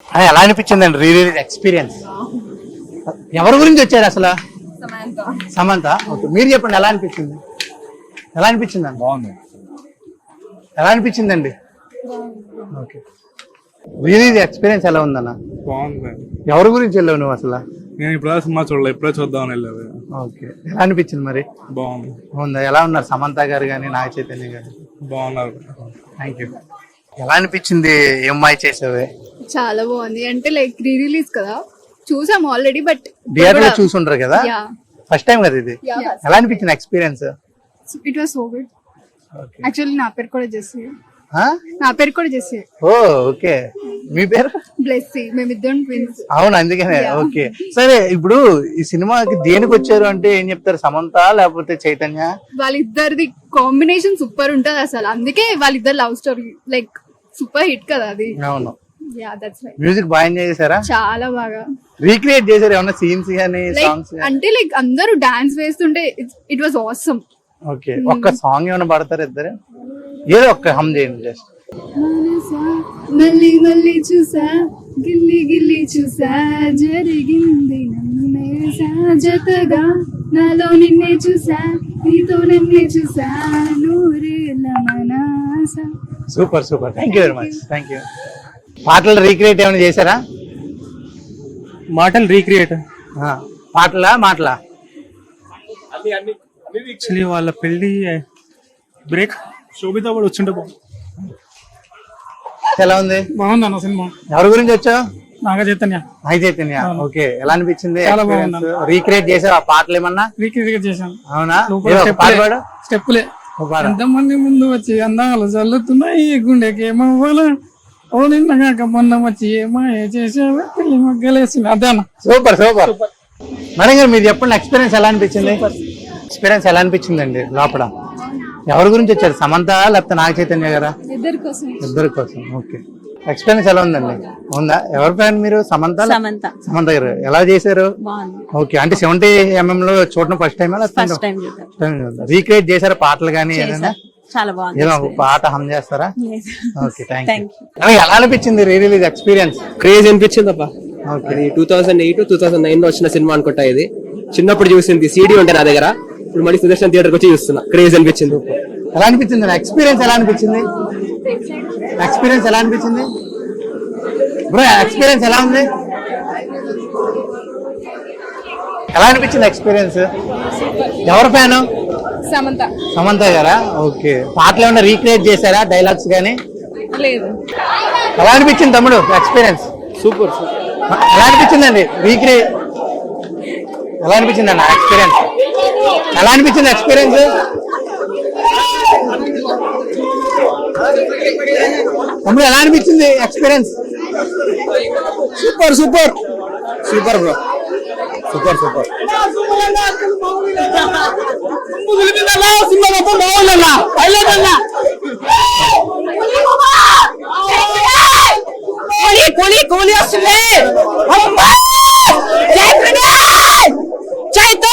ఎలా అనిపించిందండి re release experience? ఎవరి గురించి వచ్చారు అసలు? సమంత. ఓకే, మీరు చెప్పండి ఎలా అనిపించింది? ఎలా అనిపించిందండి? బాగుంది. ఎలా అనిపించిందండి? ఓకే, రీ రిలీజ్ ఎక్స్పీరియన్స్ ఎలా ఉందన్న? బాగుంది. ఎవరి గురించి వెళ్ళావు నువ్వు అసలు? నేను ఇప్పుడు సినిమా చూడలేదు, ఇప్పుడే చూద్దామని వెళ్ళాను. ఓకే, ఎలా అనిపించింది మరి? బాగుంది. బాగుందా? ఎలా ఉన్నారు సమంత గారు కానీ నాగ చైతన్య గారు? బాగున్నారు. Thank you. ఎలా అనిపించింది ఏమ్మాయి చేసేవే? చాలా బాగుంది. అంటే లైక్ రీ రిలీజ్ కదా, చూసాం ఆల్రెడీ, బట్ థియేటర్ లో చూసుంటారు కదా, ఫస్ట్ టైం కదా ఇది. ఎలా అనిపించింది experience? It was so good. Actually నా పేరు కూడా చేసి ఓ ఓకే, మీ పేరు? బ్లెస్సీ. మేమిద్దరం ట్విన్స్. అవును, అందుకనే. ఓకే, సరే. ఇప్పుడు ఈ సినిమాకి దేనికి వచ్చారు అంటే ఏం చెప్తారు? సమంత లేకపోతే చైతన్య? వాళ్ళిద్దరిది కాంబినేషన్ సూపర్ ఉంటది అసలు, అందుకే వాళ్ళిద్దరు love story like super hit కదా అది. అవును. Yeah, that's right. మ్యూజిక్ బాగా ఎంజాయ్ చేశారా? చాలా బాగా రీక్రియేట్ చేశారు ఏమన్నా సీన్స్ గానీ, సాంగ్స్? అంటే లైక్ అందరూ డాన్స్ వేస్తుంటే ఇట్ వాస్ ఆసమ్. ఓకే, ఒక్క సాంగ్ ఏమైనా పాడతారు ఇద్దరు? ఏదో ఒక్క హమ్ చేయండి జస్ట్. మళ్ళీ మళ్ళీ చూసా, గిల్లి గిల్లి చూసా, జరిగింది నమ్మేసా, జతగా నాలో నిన్నే చూసా, నీతో నన్నే చూసా, నూరేళ్ళ మనాస. Super super, thank you very much. Thank you. పాటలు రీక్రియేట్ ఏమైనా చేశారా? మాటలు రీక్రియేట్ మాటలా యాక్చువల్లీ వాళ్ళ పెళ్లి బ్రేక్ శోభిత కూడా వచ్చింటే ఎలా ఉంది? బాగుంది అన్న సినిమా. ఎవరి గురించి వచ్చావు? నాగ చైతన్య. ఓకే, ఎలా అనిపించింది? చాలా బాగుంది. రీక్రియేట్ చేసావు ఆ పాటలు ఏమన్నా? రీక్రియేట్ చేశాను. అవునా? స్టెప్పులే. ఎంతమంది ముందు వచ్చి అందాలు చల్లుతున్నాయి, గుండెకి ఏమవ్వాల, ఓ నిన్నగాక మొన్న వచ్చి ఏమాయ చేసావా, పెళ్లి మొగ్గలేసింది. అదే అన్న. Super super. మేడం గారు మీరు చెప్పండి, ఎక్స్పీరియన్స్ ఎలా అనిపించింది? ఎక్స్పీరియన్స్ ఎలా అనిపించిందండి లోపల? ఎవరి గురించి వచ్చారు? సమంత లేకపోతే నాగ చైతన్య గారా? ఇద్దరి కోసం. ఓకే, ఎక్స్పీరియన్స్ ఎలా ఉందండి? ఉందా? ఎవరి ఫ్యాన్ మీరు? సమంత గారు. ఎలా చేశారు? ఓకే, అంటే 70mm లో చూడడం ఫస్ట్ టైం? రీక్రియేట్ చేశారా పాటలు కానీ ఏదైనా? చాలా బాగుంది. ఏదో ఒక పాట హమ్ చేస్తారా? Okay, thank you. ఎలా అనిపించింది రీ రిలీజ్ ఎక్స్పీరియన్స్? క్రేజ్ అనిపించింది అబ్బా. అది 2008, 2009 లో వచ్చిన సినిమా అనుకుంటా. ఇది చిన్నప్పుడు చూసింది, సీడీ ఉంటే నా దగ్గర. ఇప్పుడు మళ్ళీ సుదర్శన్ థియేటర్ వచ్చి చూస్తున్నా. క్రేజ్ అనిపించింది. ఎలా అనిపించింది? ఎక్స్పీరియన్స్ ఎలా అనిపించింది? ఎక్స్పీరియన్స్ ఎలా అనిపించింది బ్రో? ఎక్స్పీరియన్స్ ఎలా ఉంది? ఎలా అనిపించింది ఎక్స్పీరియన్స్? ఎవరి ఫ్యాను? సమంత గారా? ఓకే, పాటలు ఏమన్నా రీక్రియేట్ చేశారా? డైలాగ్స్ గానీ? లేదు. ఎలా అనిపించింది తమ్ముడు ఎక్స్పీరియన్స్? సూపర్. ఎలా అనిపించిందండి రీక్రియేట్? ఎలా అనిపించింది అన్న ఎక్స్పీరియన్స్? ఎలా అనిపించింది ఎక్స్పీరియన్స్? తమ్ముడు ఎలా అనిపించింది experience? Super super super bro. Super super. కూలి వస్తుంది. చైతూ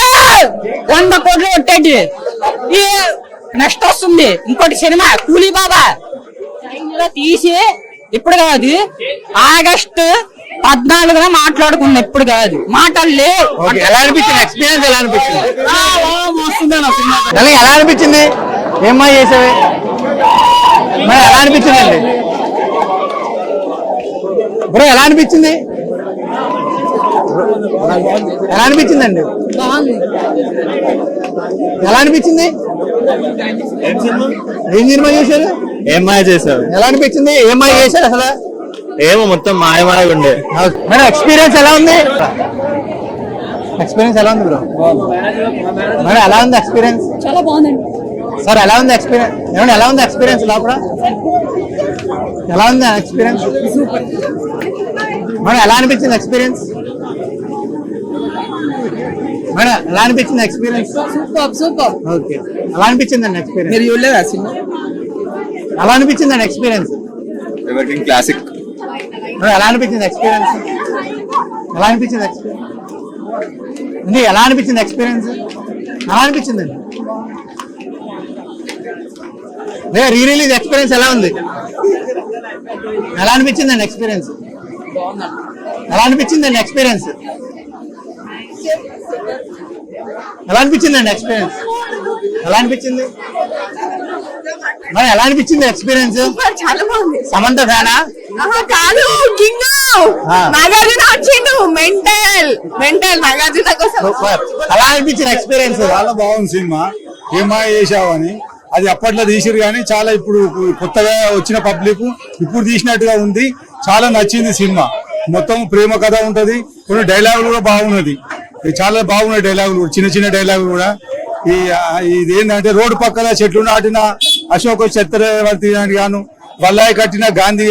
100 కోట్లు కొట్టండి. నెక్స్ట్ వస్తుంది ఇంకోటి సినిమా కూలీ బాబా తీసి, ఇప్పుడు కాదు ఆగస్టు 14న మాట్లాడుకున్నా, ఇప్పుడు కాదు మాటలు లేవు. ఎలా అనిపించింది ఎక్స్పీరియన్స్? ఎలా అనిపించింది? వస్తుంది. ఎలా అనిపించింది? ఏమ్మా చేసావే మరి? ఎలా అనిపించిందండి బ్రో? ఎలా అనిపించింది? ఎలా అనిపించిందండి? ఎలా అనిపించింది? ఏం సినిమా చేశారు? ఏమాయ చేశారు. ఎలా అనిపించింది? ఏమాయ చేశారు అసలు? ఏమో మొత్తం మాయమాయ ఉండే. మరి ఎక్స్పీరియన్స్ ఎలా ఉంది? ఎక్స్పీరియన్స్ ఎలా ఉంది బ్రో? మరి ఎలా ఉంది ఎక్స్పీరియన్స్? చాలా బాగుందండి సార్. ఎలా ఉంది ఎక్స్పీరియన్స్? ఏమంటే ఎలా ఉంది ఎక్స్పీరియన్స్ లోపల? ఎలా ఉంది ఎక్స్పీరియన్స్? మేడం ఎలా అనిపించింది ఎక్స్పీరియన్స్? మేడం ఎలా అనిపించింది ఎక్స్పీరియన్స్? సూపర్. ఓకే, ఎలా అనిపించిందండి ఎక్స్పీరియన్స్? మీరు చూడలేదా సినిమా? ఎలా అనిపించిందండి ఎక్స్పీరియన్స్? క్లాసిక్. మేడం ఎలా అనిపించింది ఎక్స్పీరియన్స్? ఎలా అనిపించింది ఎక్స్పీరియన్స్? ఎలా అనిపించింది ఎక్స్పీరియన్స్? ఎలా అనిపించిందండి? రీ రిలీజ్ ఎక్స్పీరియన్స్ ఎలా ఉంది? ఎలా అనిపించిందండి ఎక్స్పీరియన్స్? ఎలా అనిపించిందండి ఎక్స్పీరియన్స్? ఎలా అనిపించిందండి ఎక్స్పీరియన్స్? ఎలా అనిపించింది మరి? ఎలా అనిపించింది ఎక్స్పీరియన్స్? చాలా బాగుంది. సమంత ఫ్యానా? కాదు, కింగ్ ఆ. నాగార్జున వచ్చిండు. మెంటల్ నాగార్జున కోసం. సూపర్. ఎలా అనిపించింది ఎక్స్పీరియన్స్? చాలా బాగుంది సినిమా. ఏమాయ చేసావని అది అప్పట్లో తీసిరు కానీ చాలా ఇప్పుడు కొత్తగా వచ్చిన పబ్లిక్ ఇప్పుడు తీసినట్టుగా ఉంది. చాలా నచ్చింది సినిమా. మొత్తం ప్రేమ కథ ఉంటది. కొన్ని డైలాగులు కూడా బాగున్నది. చాలా బాగున్నాయి డైలాగులు కూడా, చిన్న చిన్న డైలాగులు కూడా. ఇది ఏంటంటే రోడ్డు పక్కన చెట్లు నాటిన అశోక చక్రవర్తి గాను, వల్లాయి కట్టిన గాంధీ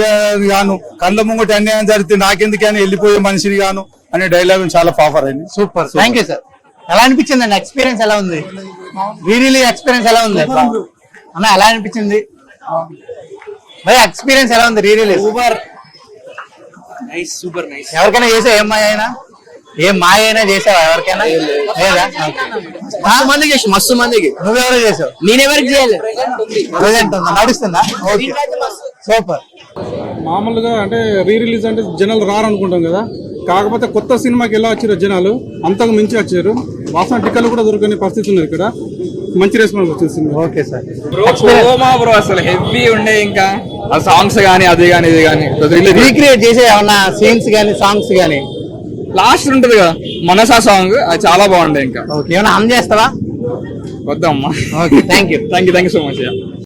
గాను, కళ్ళ ముంగట అన్యాయం జరిగితే నాకెందుకు అని వెళ్ళిపోయే మనిషిని గాను అనే డైలాగ్ చాలా పాపులర్ అయింది. సూపర్. Thank you sir. ఎలా అనిపించిందండి ఎక్స్పీరియన్స్? ఎలా ఉంది? రీరిలీజ్ ఎక్స్పీరియన్స్ ఎలా ఉంది అన్న? ఎలా అనిపించింది భయ్? ఎక్స్పీరియన్స్ ఎలా ఉంది re-release? Super nice, super nice. ఎవరికైనా చేసావు? ఏం మాయ అయినా, ఏం మాయ అయినా చేసావా ఎవరికైనా? లేదా? మస్తు మందికి చేసి, మస్తు మందికి. నువ్వెవరో చేసావు? నేనెవరికి చేయాలి? ప్రెజెంట్ ఉందా? నడుస్తుందా? Okay, super. మామూలుగా అంటే రీ రిలీజ్ అంటే జనాలు రారనుకుంటాం కదా, కాకపోతే కొత్త సినిమాకి ఎలా వచ్చారు జనాలు అంతకు మించి వచ్చారు. వాసన టికెట్లు కూడా దొరకని పరిస్థితి ఉంది ఇక్కడ. మంచి రెస్పాన్స్ వచ్చింది. Okay sir. బ్రో అసలు హెవీ ఉండే, ఇంకా ఆ సాంగ్స్ గానీ అది గానీ ఇది గానీ రీక్రియేట్ చేసే ఏమన్నా సీన్స్ గానీ సాంగ్స్ గానీ? లాస్ట్ ఉంటది కదా మనసా సాంగ్, అది చాలా బాగుండే. ఇంకా ఓకే, ఏమన్నా హమ్ చేస్తావా? వద్దమ్మా. Okay, thank you. Thank you so much.